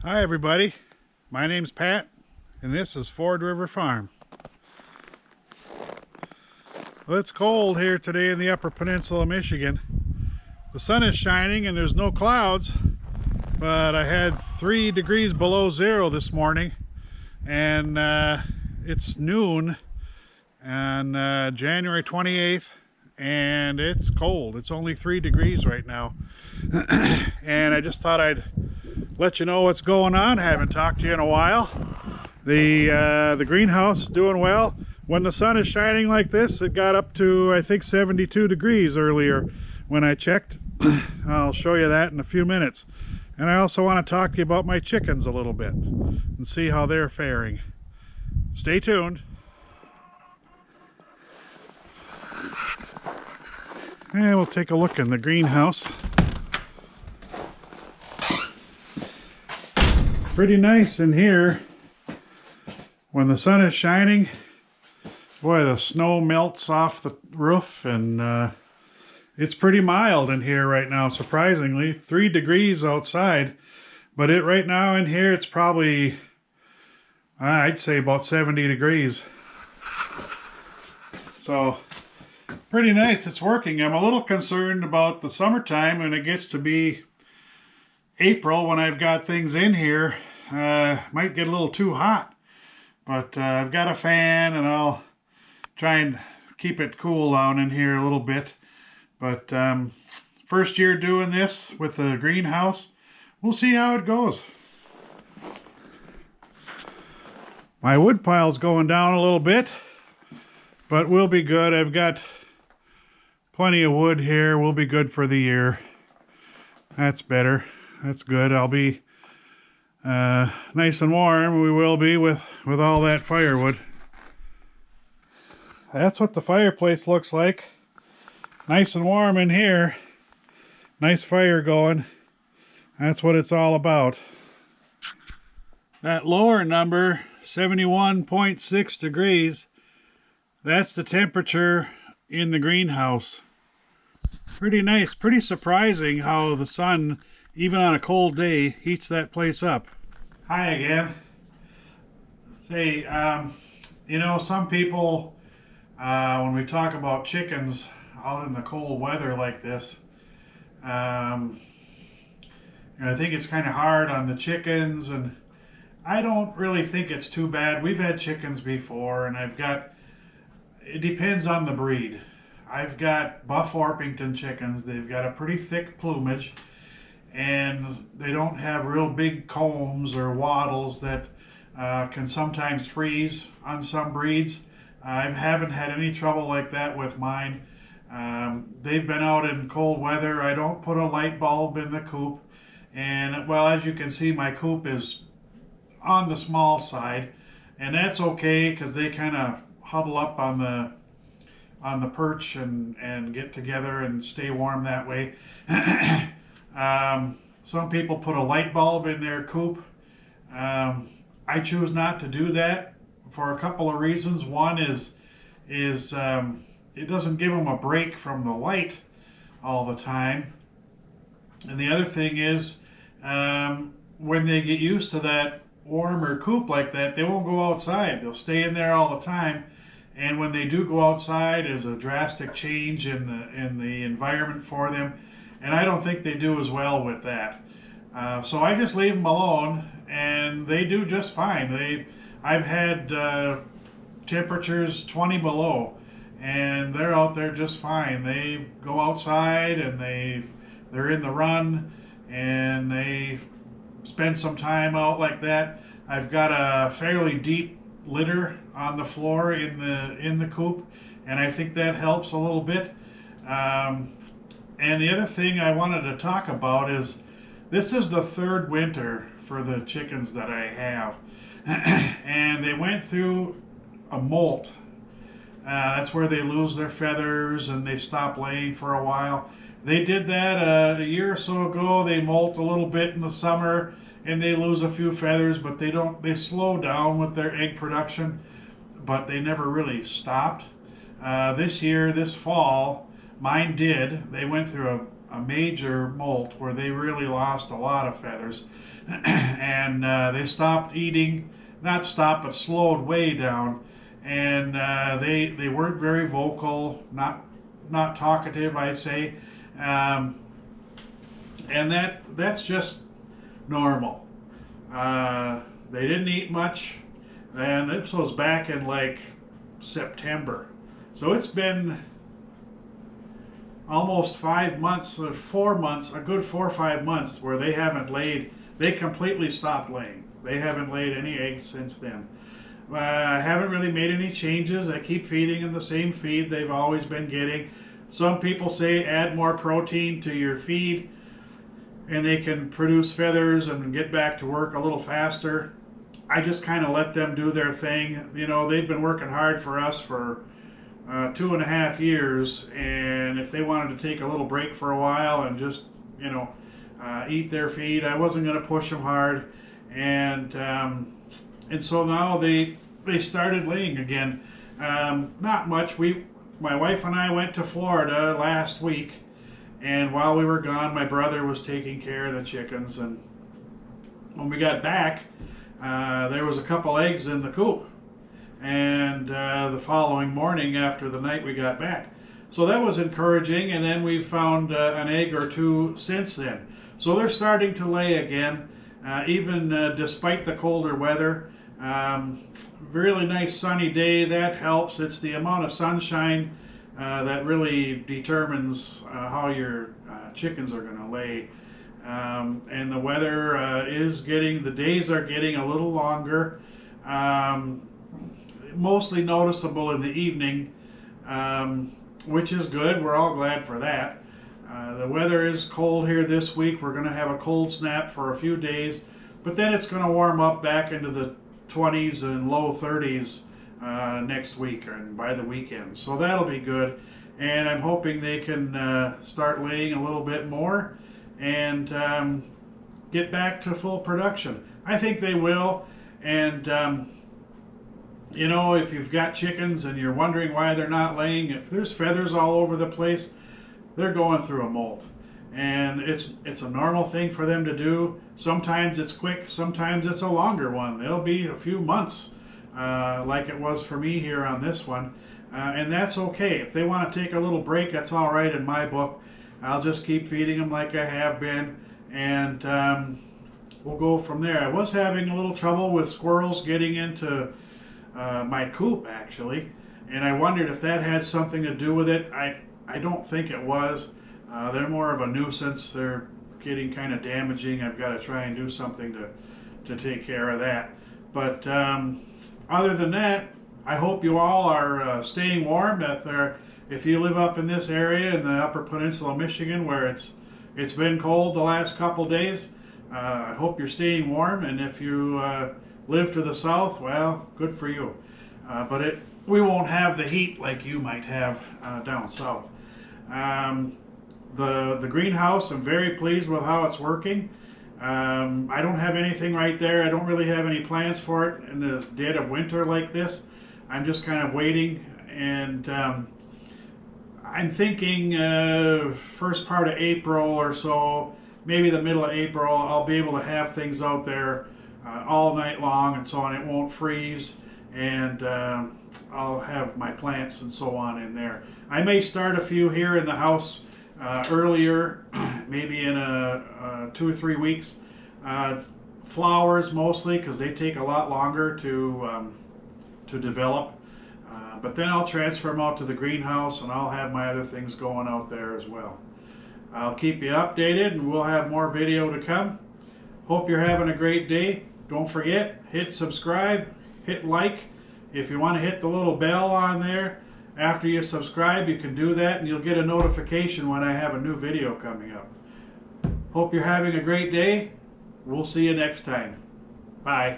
Hi everybody, my name's Pat and this is Ford River Farm. Well, it's cold here today in the Upper Peninsula of Michigan. The sun is shining and there's no clouds, but I had 3 degrees below zero this morning, and it's noon on January 28th and it's cold. It's only 3 degrees right now. And I just thought I'd let you know what's going on. I haven't talked to you in a while. The greenhouse is doing well. When the sun is shining like this, it got up to, I think, 72 degrees earlier when I checked. I'll show you that in a few minutes. And I also want to talk to you about my chickens a little bit and see how they're faring. Stay tuned. And we'll take a look in the greenhouse. Pretty nice in here when the sun is shining. Boy, the snow melts off the roof, and it's pretty mild in here right now, surprisingly. 3 degrees outside, but right now in here it's probably, I'd say, about 70 degrees. So pretty nice. It's working. I'm a little concerned about the summertime when it gets to be April, when I've got things in here. Might get a little too hot, but I've got a fan and I'll try and keep it cool down in here a little bit. But first year doing this with the greenhouse, we'll see how it goes. My wood pile's going down a little bit, but we'll be good. I've got plenty of wood here. We'll be good for the year. That's better. That's good. I'll be nice and warm. We will be with all that firewood. That's what the fireplace looks like. Nice and warm in here. Nice fire going. That's what it's all about. That lower number, 71.6 degrees, that's the temperature in the greenhouse. Pretty nice. Pretty surprising how the sun, even on a cold day, heats that place up. Hi again. Say, you know, some people, when we talk about chickens out in the cold weather like this, I think it's kind of hard on the chickens, and I don't really think it's too bad. We've had chickens before, and it depends on the breed. I've got Buff Orpington chickens. They've got a pretty thick plumage, and they don't have real big combs or wattles that can sometimes freeze on some breeds. I haven't had any trouble like that with mine. They've been out in cold weather. I don't put a light bulb in the coop, and well, as you can see, my coop is on the small side, and that's okay because they kind of huddle up on the perch and get together and stay warm that way. Some people put a light bulb in their coop. I choose not to do that for a couple of reasons. One is it doesn't give them a break from the light all the time. And the other thing is, when they get used to that warmer coop like that, they won't go outside. They'll stay in there all the time. And when they do go outside, there's a drastic change in the environment for them. And I don't think they do as well with that. So I just leave them alone, and they do just fine. I've had temperatures 20 below, and they're out there just fine. They go outside, and they're in the run, and they spend some time out like that. I've got a fairly deep litter on the floor in the coop, and I think that helps a little bit. And the other thing I wanted to talk about is, this is the 3rd winter for the chickens that I have. And they went through a molt. That's where they lose their feathers and they stop laying for a while. They did that a year or so ago. They molt a little bit in the summer and they lose a few feathers, but they slow down with their egg production, but they never really stopped. This year, this fall, mine did. They went through a major molt where they really lost a lot of feathers. and they stopped eating, not stopped, but slowed way down. And they weren't very vocal, not talkative, I say, and that's just normal. They didn't eat much, and this was back in like September, so it's been almost 5 months or 4 months, a good 4 or 5 months where they haven't laid. They completely stopped laying. They haven't laid any eggs since then. I haven't really made any changes. I keep feeding them the same feed they've always been getting. Some people say add more protein to your feed and they can produce feathers and get back to work a little faster. I just kind of let them do their thing. You know, they've been working hard for us for 2.5 years, and if they wanted to take a little break for a while and just, you know, eat their feed, I wasn't going to push them hard. And so now they started laying again. Not much. My wife and I went to Florida last week, and while we were gone, my brother was taking care of the chickens. And when we got back, there was a couple eggs in the coop, and the following morning after the night we got back. So that was encouraging, and then we found an egg or two since then. So they're starting to lay again, even despite the colder weather. Really nice sunny day, that helps. It's the amount of sunshine that really determines how your chickens are going to lay. And the weather the days are getting a little longer, mostly noticeable in the evening, which is good. We're all glad for that. The weather is cold here this week. We're going to have a cold snap for a few days, but then it's going to warm up back into the 20s and low 30s next week and by the weekend. So that'll be good. And I'm hoping they can start laying a little bit more and get back to full production. I think they will. And you know, if you've got chickens and you're wondering why they're not laying, if there's feathers all over the place, they're going through a molt. And it's a normal thing for them to do. Sometimes it's quick, sometimes it's a longer one. They'll be a few months, like it was for me here on this one. And that's okay. If they want to take a little break, that's all right in my book. I'll just keep feeding them like I have been, and we'll go from there. I was having a little trouble with squirrels getting into my coop, actually, and I wondered if that had something to do with it. I don't think it was. They're more of a nuisance. They're getting kind of damaging. I've got to try and do something to take care of that. But other than that, I hope you all are staying warm. If you live up in this area in the Upper Peninsula of Michigan where it's been cold the last couple days, I hope you're staying warm. And if you live to the south, well, good for you. But we won't have the heat like you might have down south. The greenhouse, I'm very pleased with how it's working. I don't have anything right there. I don't really have any plans for it in the dead of winter like this. I'm just kind of waiting, and I'm thinking first part of April or so, maybe the middle of April, I'll be able to have things out there all night long and so on. It won't freeze, and I'll have my plants and so on in there. I may start a few here in the house earlier, maybe in 2 or 3 weeks. Flowers mostly, because they take a lot longer to develop. But then I'll transfer them out to the greenhouse, and I'll have my other things going out there as well. I'll keep you updated, and we'll have more video to come. Hope you're having a great day. Don't forget, hit subscribe, hit like. If you want to hit the little bell on there, after you subscribe, you can do that, and you'll get a notification when I have a new video coming up. Hope you're having a great day. We'll see you next time. Bye.